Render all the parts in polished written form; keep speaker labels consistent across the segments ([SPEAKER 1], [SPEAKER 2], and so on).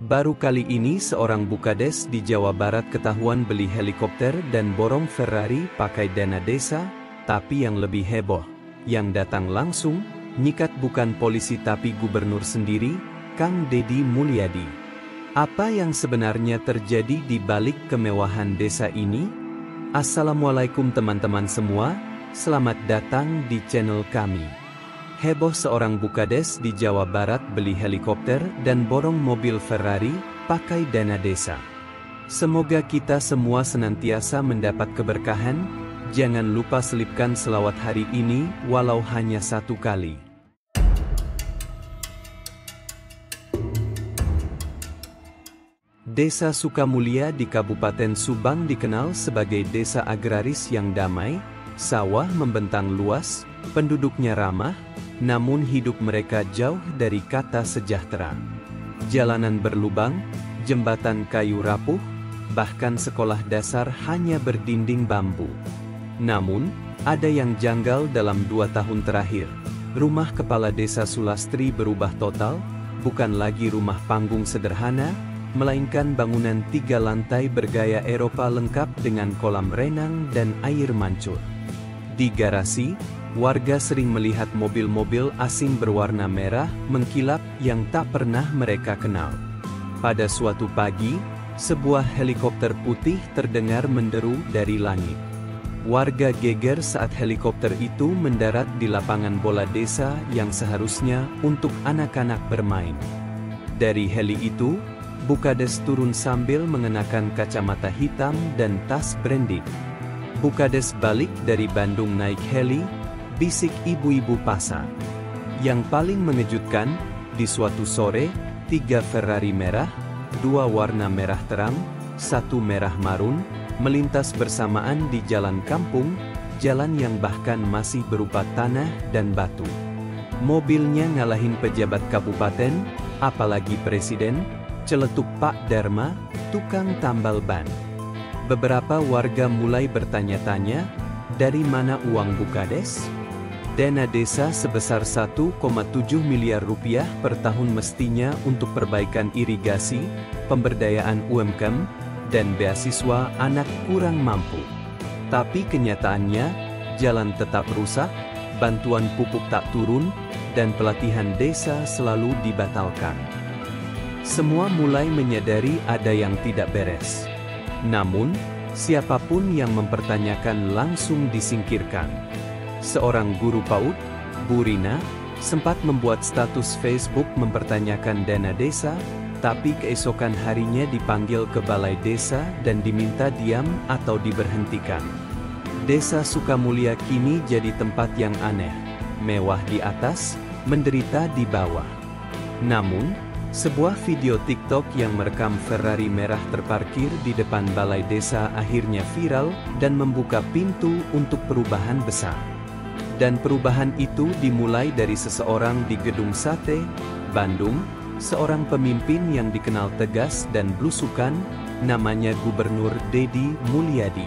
[SPEAKER 1] Baru kali ini seorang Bukades di Jawa Barat ketahuan beli helikopter dan borong Ferrari pakai dana desa, tapi yang lebih heboh, yang datang langsung, nyikat bukan polisi tapi gubernur sendiri, Kang Deddy Mulyadi. Apa yang sebenarnya terjadi di balik kemewahan desa ini? Assalamualaikum teman-teman semua, selamat datang di channel kami. Heboh seorang Bukades di Jawa Barat beli helikopter dan borong mobil Ferrari, pakai dana desa. Semoga kita semua senantiasa mendapat keberkahan, jangan lupa selipkan selawat hari ini, walau hanya 1 kali. Desa Sukamulya di Kabupaten Subang dikenal sebagai desa agraris yang damai, sawah membentang luas, penduduknya ramah, namun hidup mereka jauh dari kata sejahtera. Jalanan berlubang, jembatan kayu rapuh, bahkan sekolah dasar hanya berdinding bambu. Namun, ada yang janggal dalam 2 tahun terakhir. Rumah Kepala Desa Sulastri berubah total, bukan lagi rumah panggung sederhana, melainkan bangunan 3 lantai bergaya Eropa lengkap dengan kolam renang dan air mancur. Di garasi, warga sering melihat mobil-mobil asing berwarna merah mengkilap yang tak pernah mereka kenal. Pada suatu pagi, sebuah helikopter putih terdengar menderu dari langit. Warga geger saat helikopter itu mendarat di lapangan bola desa yang seharusnya untuk anak-anak bermain. Dari heli itu, Bukades turun sambil mengenakan kacamata hitam dan tas branded. Bukades balik dari Bandung naik heli, bisik ibu-ibu pasar. Yang paling mengejutkan, di suatu sore, 3 Ferrari merah, 2 warna merah terang, 1 merah marun, melintas bersamaan di jalan kampung, jalan yang bahkan masih berupa tanah dan batu. Mobilnya ngalahin pejabat kabupaten, apalagi presiden, celetuk Pak Dharma, tukang tambal ban. Beberapa warga mulai bertanya-tanya, dari mana uang Bukades? Dana desa sebesar 1,7 miliar rupiah per tahun mestinya untuk perbaikan irigasi, pemberdayaan UMKM, dan beasiswa anak kurang mampu. Tapi kenyataannya, jalan tetap rusak, bantuan pupuk tak turun, dan pelatihan desa selalu dibatalkan. Semua mulai menyadari ada yang tidak beres. Namun, siapapun yang mempertanyakan langsung disingkirkan. Seorang guru PAUD, Bu Rina, sempat membuat status Facebook mempertanyakan dana desa, tapi keesokan harinya dipanggil ke balai desa dan diminta diam atau diberhentikan. Desa Sukamulya kini jadi tempat yang aneh, mewah di atas, menderita di bawah. Namun, sebuah video TikTok yang merekam Ferrari merah terparkir di depan balai desa akhirnya viral dan membuka pintu untuk perubahan besar. Dan perubahan itu dimulai dari seseorang di Gedung Sate, Bandung, seorang pemimpin yang dikenal tegas dan blusukan, namanya Gubernur Deddy Mulyadi.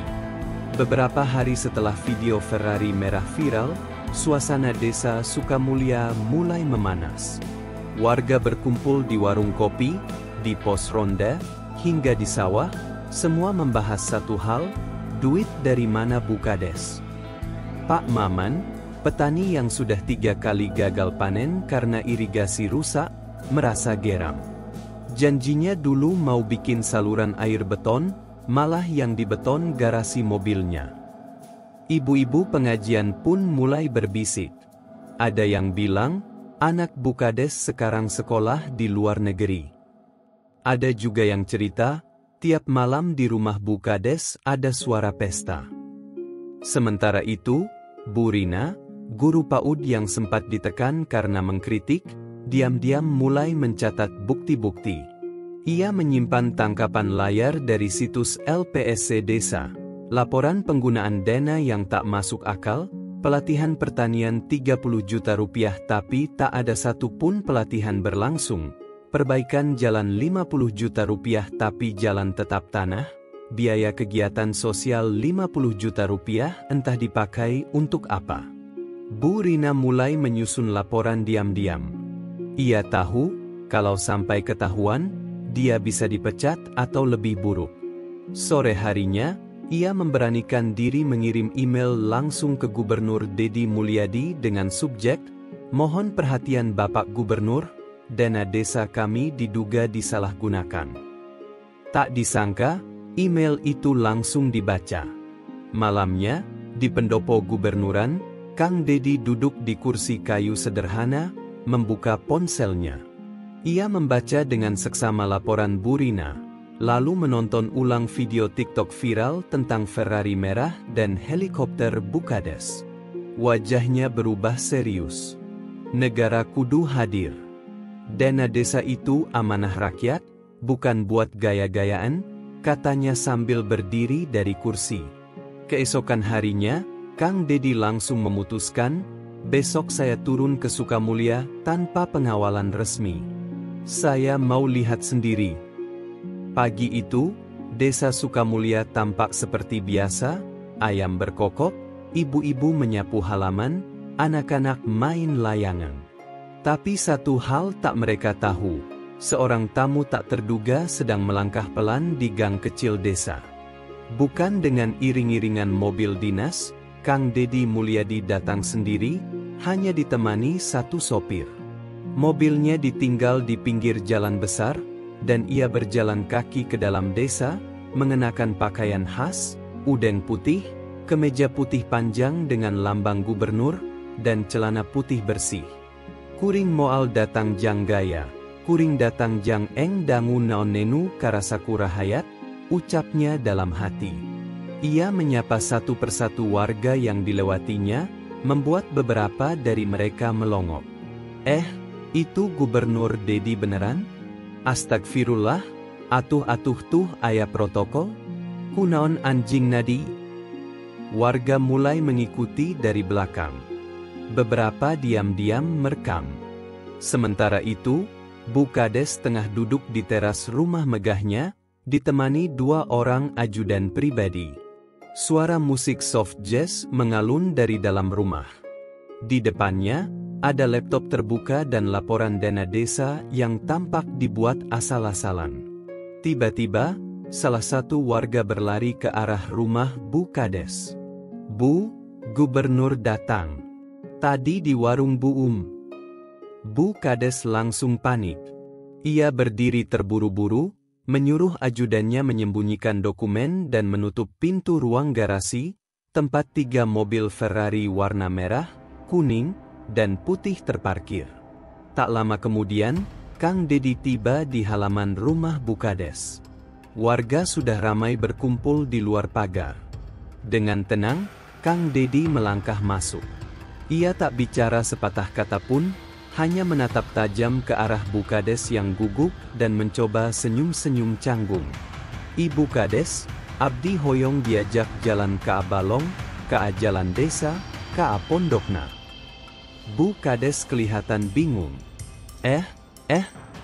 [SPEAKER 1] Beberapa hari setelah video Ferrari merah viral, suasana desa Sukamulya mulai memanas. Warga berkumpul di warung kopi, di pos ronda, hingga di sawah, semua membahas satu hal, duit dari mana Bukades? Pak Maman, petani yang sudah 3 kali gagal panen karena irigasi rusak, merasa geram. Janjinya dulu mau bikin saluran air beton, malah yang dibeton garasi mobilnya. Ibu-ibu pengajian pun mulai berbisik. Ada yang bilang, anak Bukades sekarang sekolah di luar negeri. Ada juga yang cerita, tiap malam di rumah Bukades ada suara pesta. Sementara itu, Bu Rina, guru PAUD yang sempat ditekan karena mengkritik, diam-diam mulai mencatat bukti-bukti. Ia menyimpan tangkapan layar dari situs LPSC Desa, laporan penggunaan dana yang tak masuk akal, pelatihan pertanian 30 juta rupiah tapi tak ada satupun pelatihan berlangsung, perbaikan jalan 50 juta rupiah tapi jalan tetap tanah, biaya kegiatan sosial 50 juta rupiah entah dipakai untuk apa. Bu Rina mulai menyusun laporan diam-diam. Ia tahu, kalau sampai ketahuan, dia bisa dipecat atau lebih buruk. Sore harinya, ia memberanikan diri mengirim email langsung ke Gubernur Deddy Mulyadi dengan subjek, "Mohon perhatian Bapak Gubernur, dana desa kami diduga disalahgunakan." Tak disangka, email itu langsung dibaca. Malamnya, di pendopo gubernuran, Kang Deddy duduk di kursi kayu sederhana, membuka ponselnya. Ia membaca dengan seksama laporan Bu Rina, lalu menonton ulang video TikTok viral tentang Ferrari merah dan helikopter Bukades. Wajahnya berubah serius. Negara kudu hadir. Dana desa itu amanah rakyat, bukan buat gaya-gayaan, katanya sambil berdiri dari kursi. Keesokan harinya, Kang Deddy langsung memutuskan, "Besok saya turun ke Sukamulya tanpa pengawalan resmi. Saya mau lihat sendiri." Pagi itu, desa Sukamulya tampak seperti biasa, ayam berkokok, ibu-ibu menyapu halaman, anak-anak main layangan. Tapi satu hal tak mereka tahu, seorang tamu tak terduga sedang melangkah pelan di gang kecil desa. Bukan dengan iring-iringan mobil dinas, Kang Deddy Mulyadi datang sendiri, hanya ditemani satu sopir. Mobilnya ditinggal di pinggir jalan besar, dan ia berjalan kaki ke dalam desa, mengenakan pakaian khas, udeng putih, kemeja putih panjang dengan lambang gubernur, dan celana putih bersih. "Kuring moal datang jang gaya, kuring datang jang eng dangu naon nenu karasakura hayat," ucapnya dalam hati. Ia menyapa satu persatu warga yang dilewatinya, membuat beberapa dari mereka melongok. Itu Gubernur Deddy beneran? Astagfirullah, atuh tuh aya protokol? Kunaon anjing nadi? Warga mulai mengikuti dari belakang. Beberapa diam-diam merekam. Sementara itu, Bukades tengah duduk di teras rumah megahnya, ditemani dua orang ajudan pribadi. Suara musik soft jazz mengalun dari dalam rumah. Di depannya, ada laptop terbuka dan laporan dana desa yang tampak dibuat asal-asalan. Tiba-tiba, salah satu warga berlari ke arah rumah Bu Kades. "Bu, Gubernur datang. Tadi di warung Bu Bu Kades langsung panik. Ia berdiri terburu-buru, menyuruh ajudannya menyembunyikan dokumen dan menutup pintu ruang garasi, tempat 3 mobil Ferrari warna merah, kuning, dan putih terparkir. Tak lama kemudian, Kang Deddy tiba di halaman rumah Bukades. Warga sudah ramai berkumpul di luar pagar. Dengan tenang, Kang Deddy melangkah masuk. Ia tak bicara sepatah kata pun, hanya menatap tajam ke arah Bukades yang gugup dan mencoba senyum-senyum canggung. "Ibu Kades, abdi hoyong diajak jalan ka Balong, ka jalan desa, ka pondokna." Bu Kades kelihatan bingung.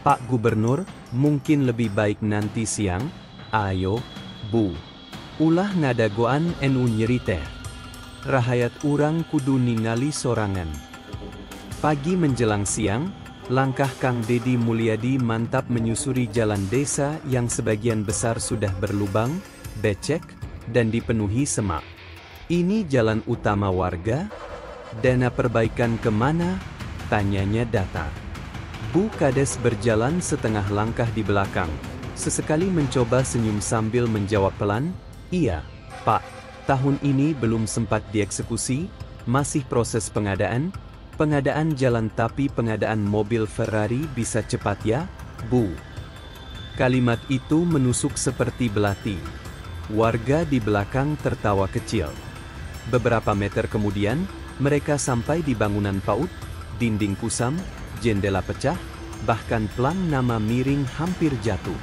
[SPEAKER 1] Pak Gubernur, mungkin lebih baik nanti siang." "Ayo, Bu. Ulah ngadagoan enu nyeri teh. Rahayat urang kudu ningali sorangan." Pagi menjelang siang, langkah Kang Deddy Mulyadi mantap menyusuri jalan desa yang sebagian besar sudah berlubang, becek, dan dipenuhi semak. "Ini jalan utama warga? Dana perbaikan kemana?" tanyanya datar. Bu Kades berjalan setengah langkah di belakang, sesekali mencoba senyum sambil menjawab pelan, "Iya, Pak, tahun ini belum sempat dieksekusi, masih proses pengadaan jalan tapi pengadaan mobil Ferrari bisa cepat ya, Bu." Kalimat itu menusuk seperti belati. Warga di belakang tertawa kecil. Beberapa meter kemudian, mereka sampai di bangunan PAUD, dinding kusam, jendela pecah, bahkan plang nama miring hampir jatuh.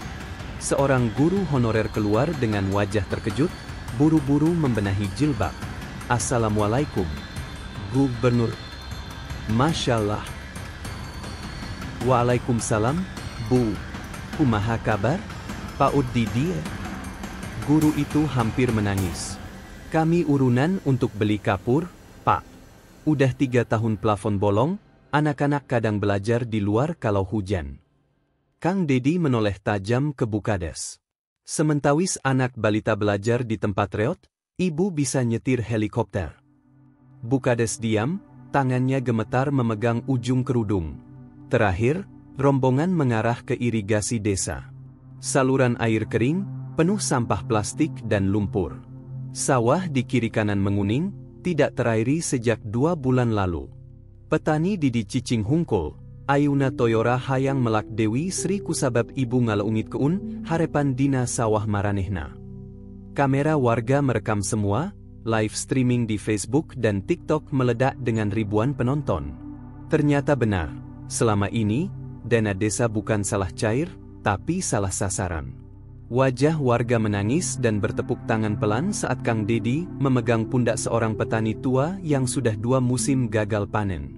[SPEAKER 1] Seorang guru honorer keluar dengan wajah terkejut, buru-buru membenahi jilbab. "Assalamualaikum, Gubernur." "Masya Allah." "Waalaikumsalam, Bu. Kumaha kabar? PAUD di dia?" Guru itu hampir menangis. "Kami urunan untuk beli kapur, Pak. Udah 3 tahun plafon bolong, anak-anak kadang belajar di luar kalau hujan." Kang Dedi menoleh tajam ke Bukades. Sementawis anak balita belajar di tempat reot, ibu bisa nyetir helikopter. Bukades diam, tangannya gemetar memegang ujung kerudung. Terakhir, rombongan mengarah ke irigasi desa. Saluran air kering, penuh sampah plastik dan lumpur. Sawah di kiri kanan menguning, tidak terairi sejak 2 bulan lalu. Petani Didi Cicing Hungkul, Ayuna Toyora hayang melak Dewi Sri kusabab ibu ngalaungit keun, harepan dina sawah maranehna. Kamera warga merekam semua, live streaming di Facebook dan TikTok meledak dengan ribuan penonton. Ternyata benar, selama ini, dana desa bukan salah cair, tapi salah sasaran. Wajah warga menangis dan bertepuk tangan pelan saat Kang Dedi memegang pundak seorang petani tua yang sudah 2 musim gagal panen.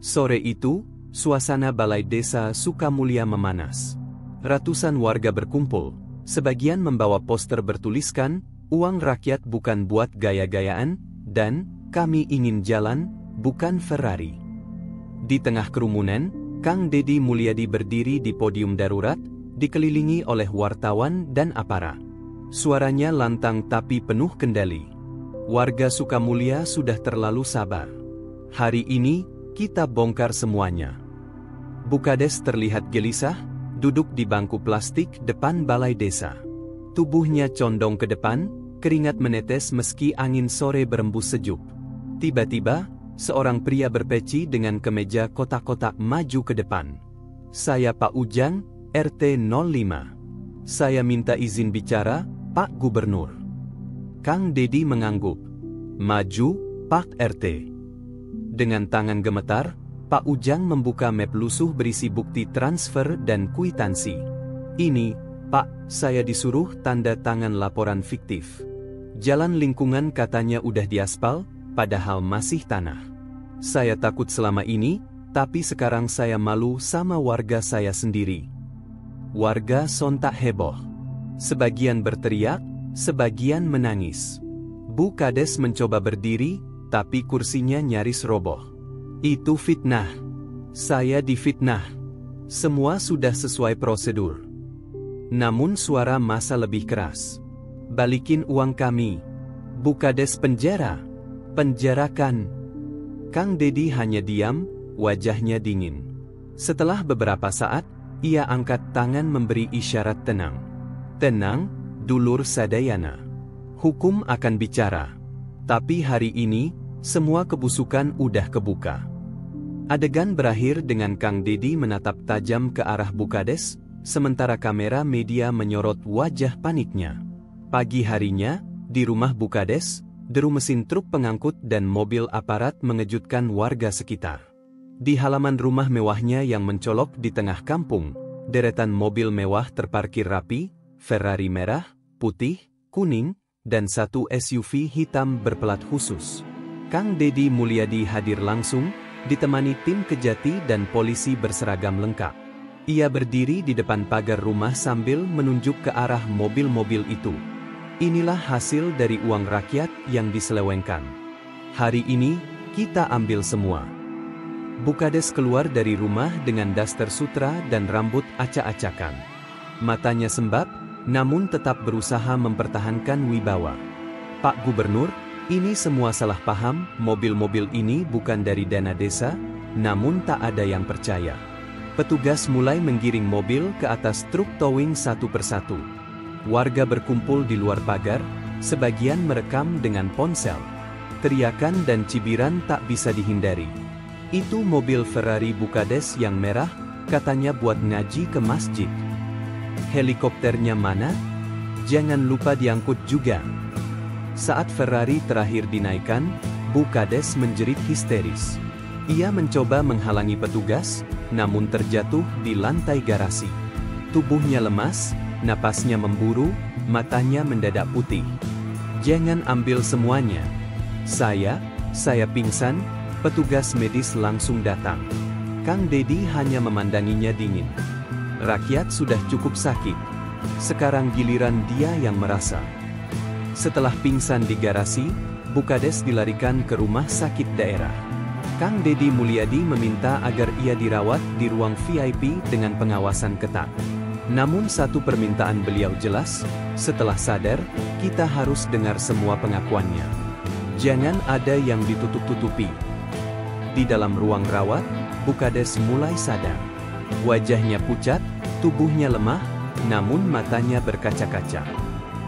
[SPEAKER 1] Sore itu, suasana balai desa Sukamulya memanas. Ratusan warga berkumpul, sebagian membawa poster bertuliskan, "Uang rakyat bukan buat gaya-gayaan," dan "Kami ingin jalan, bukan Ferrari." Di tengah kerumunan, Kang Dedi Mulyadi berdiri di podium darurat, dikelilingi oleh wartawan dan aparat. Suaranya lantang tapi penuh kendali. Warga Sukamulya sudah terlalu sabar. Hari ini, kita bongkar semuanya. Bukades terlihat gelisah, duduk di bangku plastik depan balai desa. Tubuhnya condong ke depan, keringat menetes meski angin sore berembus sejuk. Tiba-tiba, seorang pria berpeci dengan kemeja kotak-kotak maju ke depan. "Saya Pak Ujang, RT 05. Saya minta izin bicara, Pak Gubernur." Kang Dedi mengangguk. "Maju, Pak RT." Dengan tangan gemetar, Pak Ujang membuka map lusuh berisi bukti transfer dan kwitansi. "Ini, Pak, saya disuruh tanda tangan laporan fiktif. Jalan lingkungan katanya udah diaspal, padahal masih tanah. Saya takut selama ini, tapi sekarang saya malu sama warga saya sendiri." Warga sontak heboh. Sebagian berteriak, sebagian menangis. Bukades mencoba berdiri, tapi kursinya nyaris roboh. "Itu fitnah. Saya difitnah. Semua sudah sesuai prosedur." Namun suara massa lebih keras. "Balikin uang kami. Bukades penjara. Penjarakan." Kang Dedi hanya diam, wajahnya dingin. Setelah beberapa saat, ia angkat tangan memberi isyarat tenang. "Tenang, dulur sadayana. Hukum akan bicara. Tapi hari ini, semua kebusukan udah kebuka." Adegan berakhir dengan Kang Dedi menatap tajam ke arah Bukades, sementara kamera media menyorot wajah paniknya. Pagi harinya, di rumah Bukades, deru mesin truk pengangkut dan mobil aparat mengejutkan warga sekitar. Di halaman rumah mewahnya yang mencolok di tengah kampung, deretan mobil mewah terparkir rapi, Ferrari merah, putih, kuning, dan 1 SUV hitam berpelat khusus. Kang Dedi Mulyadi hadir langsung, ditemani tim Kejati dan polisi berseragam lengkap. Ia berdiri di depan pagar rumah sambil menunjuk ke arah mobil-mobil itu. "Inilah hasil dari uang rakyat yang diselewengkan. Hari ini, kita ambil semua." Bukades keluar dari rumah dengan daster sutra dan rambut acak-acakan. Matanya sembab, namun tetap berusaha mempertahankan wibawa. "Pak Gubernur, ini semua salah paham, mobil-mobil ini bukan dari dana desa," namun tak ada yang percaya. Petugas mulai menggiring mobil ke atas truk towing satu persatu. Warga berkumpul di luar pagar, sebagian merekam dengan ponsel. Teriakan dan cibiran tak bisa dihindari. "Itu mobil Ferrari Bukades yang merah, katanya buat ngaji ke masjid. Helikopternya mana? Jangan lupa diangkut juga." Saat Ferrari terakhir dinaikkan, Bukades menjerit histeris. Ia mencoba menghalangi petugas, namun terjatuh di lantai garasi. Tubuhnya lemas, napasnya memburu, matanya mendadak putih. "Jangan ambil semuanya. Saya pingsan." Petugas medis langsung datang. Kang Dedi hanya memandanginya dingin. Rakyat sudah cukup sakit. Sekarang giliran dia yang merasa. Setelah pingsan di garasi, Bukades dilarikan ke rumah sakit daerah. Kang Deddy Mulyadi meminta agar ia dirawat di ruang VIP dengan pengawasan ketat. Namun satu permintaan beliau jelas, setelah sadar, kita harus dengar semua pengakuannya. Jangan ada yang ditutup-tutupi. Di dalam ruang rawat, Bukades mulai sadar. Wajahnya pucat, tubuhnya lemah, namun matanya berkaca-kaca.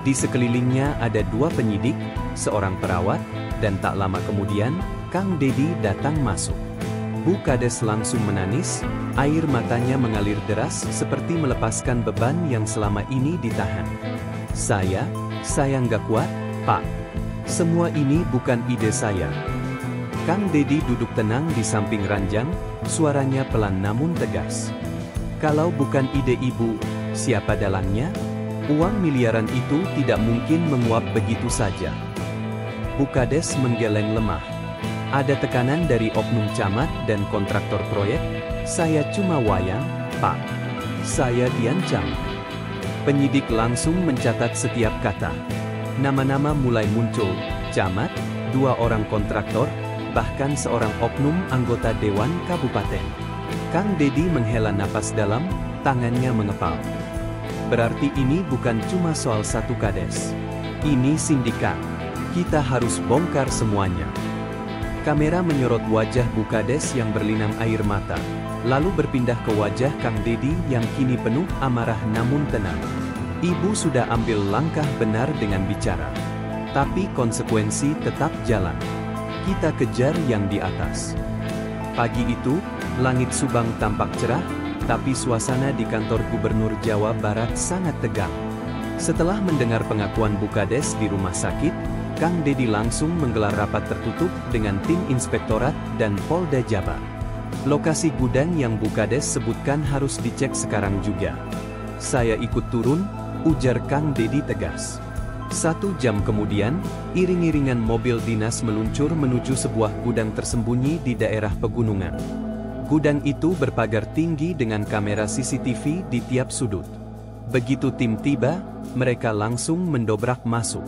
[SPEAKER 1] Di sekelilingnya ada dua penyidik, seorang perawat, dan tak lama kemudian, Kang Deddy datang masuk. Bukades langsung menangis, air matanya mengalir deras seperti melepaskan beban yang selama ini ditahan. Saya nggak kuat, Pak. Semua ini bukan ide saya. Kang Deddy duduk tenang di samping ranjang, suaranya pelan namun tegas. Kalau bukan ide ibu, siapa dalangnya? Uang miliaran itu tidak mungkin menguap begitu saja. Bukades menggeleng lemah. Ada tekanan dari oknum camat dan kontraktor proyek. Saya cuma wayang, Pak. Saya diancam. Penyidik langsung mencatat setiap kata. Nama-nama mulai muncul, camat, 2 orang kontraktor, bahkan seorang oknum anggota Dewan Kabupaten. Kang Deddy menghela napas dalam, tangannya mengepal. Berarti ini bukan cuma soal satu kades. Ini sindikat. Kita harus bongkar semuanya. Kamera menyorot wajah Bukades yang berlinang air mata, lalu berpindah ke wajah Kang Deddy yang kini penuh amarah namun tenang. Ibu sudah ambil langkah benar dengan bicara. Tapi konsekuensi tetap jalan. Kita kejar yang di atas. Pagi itu, langit Subang tampak cerah, tapi suasana di kantor Gubernur Jawa Barat sangat tegang. Setelah mendengar pengakuan Bukades di rumah sakit, Kang Deddy langsung menggelar rapat tertutup dengan tim Inspektorat dan Polda Jabar. Lokasi gudang yang Bukades sebutkan harus dicek sekarang juga. Saya ikut turun, ujar Kang Deddy tegas. 1 jam kemudian, iring-iringan mobil dinas meluncur menuju sebuah gudang tersembunyi di daerah pegunungan. Gudang itu berpagar tinggi dengan kamera CCTV di tiap sudut. Begitu tim tiba, mereka langsung mendobrak masuk.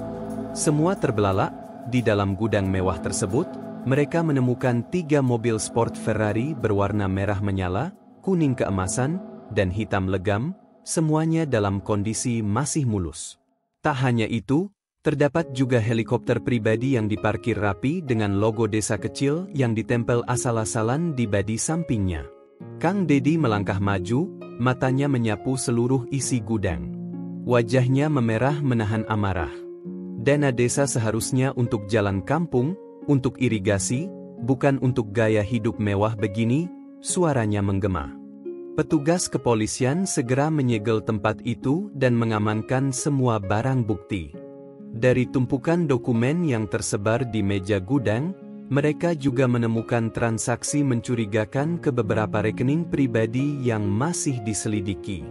[SPEAKER 1] Semua terbelalak, di dalam gudang mewah tersebut, mereka menemukan 3 mobil sport Ferrari berwarna merah menyala, kuning keemasan, dan hitam legam, semuanya dalam kondisi masih mulus. Tak hanya itu, terdapat juga helikopter pribadi yang diparkir rapi dengan logo desa kecil yang ditempel asal-asalan di badi sampingnya. Kang Deddy melangkah maju, matanya menyapu seluruh isi gudang. Wajahnya memerah menahan amarah. Dana desa seharusnya untuk jalan kampung, untuk irigasi, bukan untuk gaya hidup mewah begini, suaranya menggema. Petugas kepolisian segera menyegel tempat itu dan mengamankan semua barang bukti. Dari tumpukan dokumen yang tersebar di meja gudang, mereka juga menemukan transaksi mencurigakan ke beberapa rekening pribadi yang masih diselidiki.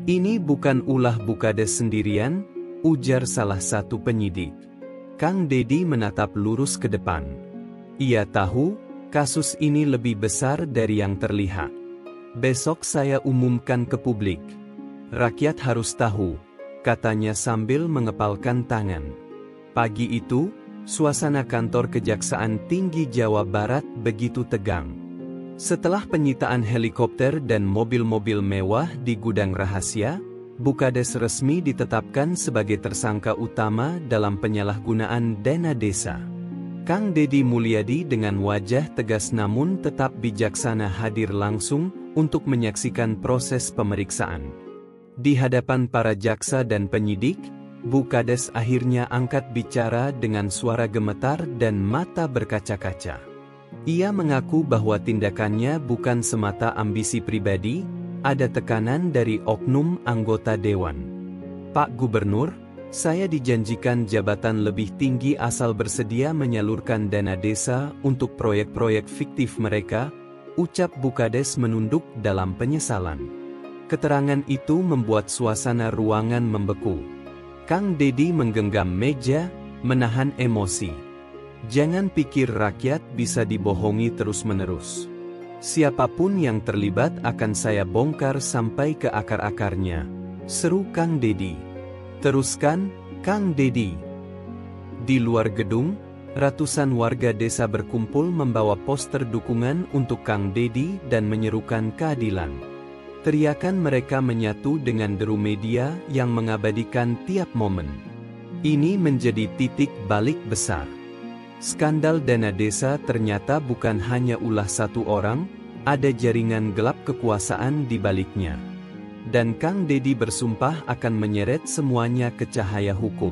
[SPEAKER 1] Ini bukan ulah Bukades sendirian, ujar salah satu penyidik. Kang Deddy menatap lurus ke depan. Ia tahu, kasus ini lebih besar dari yang terlihat. Besok saya umumkan ke publik. Rakyat harus tahu, katanya sambil mengepalkan tangan. Pagi itu, suasana kantor Kejaksaan Tinggi Jawa Barat begitu tegang. Setelah penyitaan helikopter dan mobil-mobil mewah di gudang rahasia, Bukades resmi ditetapkan sebagai tersangka utama dalam penyalahgunaan dana desa. Kang Deddy Mulyadi dengan wajah tegas namun tetap bijaksana hadir langsung untuk menyaksikan proses pemeriksaan. Di hadapan para jaksa dan penyidik, Bukades akhirnya angkat bicara dengan suara gemetar dan mata berkaca-kaca. Ia mengaku bahwa tindakannya bukan semata ambisi pribadi, ada tekanan dari oknum anggota dewan. Pak Gubernur, saya dijanjikan jabatan lebih tinggi asal bersedia menyalurkan dana desa untuk proyek-proyek fiktif mereka, ucap Bukades menunduk dalam penyesalan. Keterangan itu membuat suasana ruangan membeku. Kang Deddy menggenggam meja, menahan emosi. Jangan pikir rakyat bisa dibohongi terus-menerus. Siapapun yang terlibat akan saya bongkar sampai ke akar-akarnya, seru Kang Deddy. Teruskan, Kang Deddy. Di luar gedung, Ratusan warga desa berkumpul membawa poster dukungan untuk Kang Dedi dan menyerukan keadilan. Teriakan mereka menyatu dengan deru media yang mengabadikan tiap momen. Ini menjadi titik balik besar. Skandal dana desa ternyata bukan hanya ulah satu orang, ada jaringan gelap kekuasaan di baliknya. Dan Kang Dedi bersumpah akan menyeret semuanya ke cahaya hukum.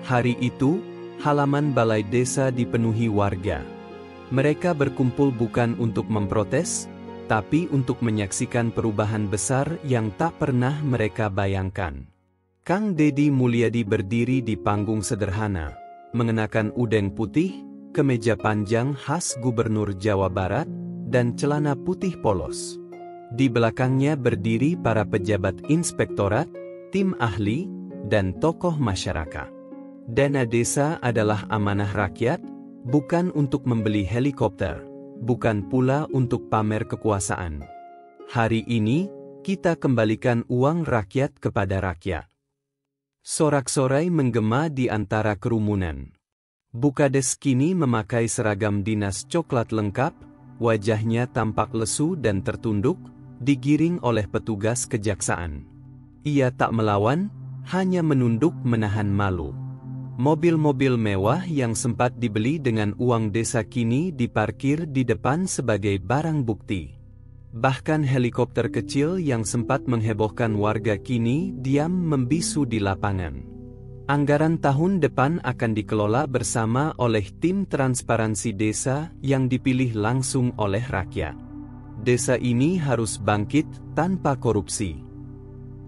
[SPEAKER 1] Hari itu, halaman balai desa dipenuhi warga. Mereka berkumpul bukan untuk memprotes, tapi untuk menyaksikan perubahan besar yang tak pernah mereka bayangkan. Kang Dedi Mulyadi berdiri di panggung sederhana, mengenakan udeng putih, kemeja panjang khas Gubernur Jawa Barat, dan celana putih polos. Di belakangnya berdiri para pejabat inspektorat, tim ahli, dan tokoh masyarakat. Dana desa adalah amanah rakyat, bukan untuk membeli helikopter, bukan pula untuk pamer kekuasaan. Hari ini, kita kembalikan uang rakyat kepada rakyat. Sorak-sorai menggema di antara kerumunan. Bukades kini memakai seragam dinas coklat lengkap, wajahnya tampak lesu dan tertunduk, digiring oleh petugas kejaksaan. Ia tak melawan, hanya menunduk menahan malu. Mobil-mobil mewah yang sempat dibeli dengan uang desa kini diparkir di depan sebagai barang bukti. Bahkan helikopter kecil yang sempat menghebohkan warga kini diam membisu di lapangan. Anggaran tahun depan akan dikelola bersama oleh tim transparansi desa yang dipilih langsung oleh rakyat. Desa ini harus bangkit tanpa korupsi.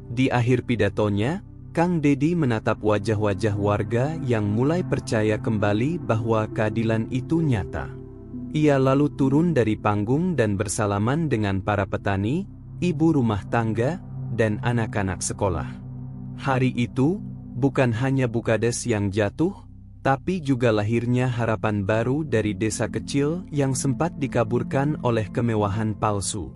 [SPEAKER 1] Di akhir pidatonya, Kang Dedi menatap wajah-wajah warga yang mulai percaya kembali bahwa keadilan itu nyata. Ia lalu turun dari panggung dan bersalaman dengan para petani, ibu rumah tangga, dan anak-anak sekolah. Hari itu, bukan hanya Bukades yang jatuh, tapi juga lahirnya harapan baru dari desa kecil yang sempat dikaburkan oleh kemewahan palsu.